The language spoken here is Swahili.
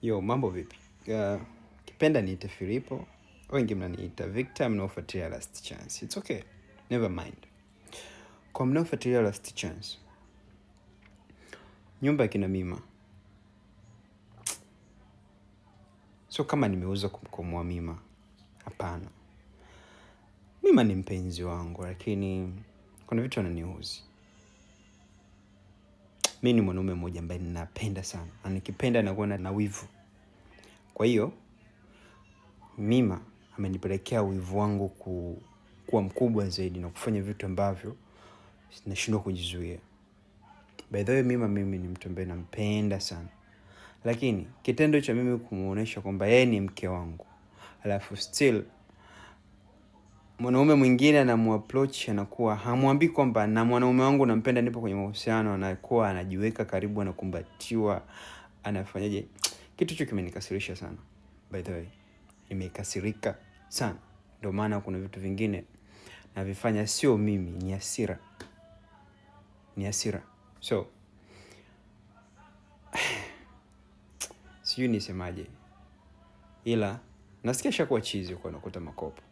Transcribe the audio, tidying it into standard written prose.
Yo, mambo vipi? Kipenda niite Filipo, wengi mnaniita Victor, mnaofuatilia Last Chance. It's okay, never mind. Kwa mnaofuatilia Last Chance, nyumba ya kina Mima, so kama nimeuza kumkomoa Mima, hapana. Mima ni mpenzi wangu, lakini kuna vitu wananiuzi. Mimi ni mwanaume mmoja ambaye ninapenda sana, na nikipenda nakuwa na wivu. Kwa hiyo Mima amenipelekea wivu wangu kuwa mkubwa zaidi na kufanya vitu ambavyo nashindwa kujizuia. By the way, mimi ni mtu ambaye nampenda sana. Lakini kitendo cha mimi kumuonesha kwamba yeye ni mke wangu, alafu still mwanaume mwingine anamuapproach, anakuwa hamwambii kwamba na mwanaume wangu nampenda, nipo kwenye mahusiano, anakuwa anajiweka karibu, anakumbatiwa, anafanyaje, kitu hicho kimenikasirisha sana. By the way, nimekasirika sana. Ndio maana kuna vitu vingine navifanya sio mimi, ni hasira. So sijui nisemaje, ila nasikia shakuwa chizi kwa nakuta makopo.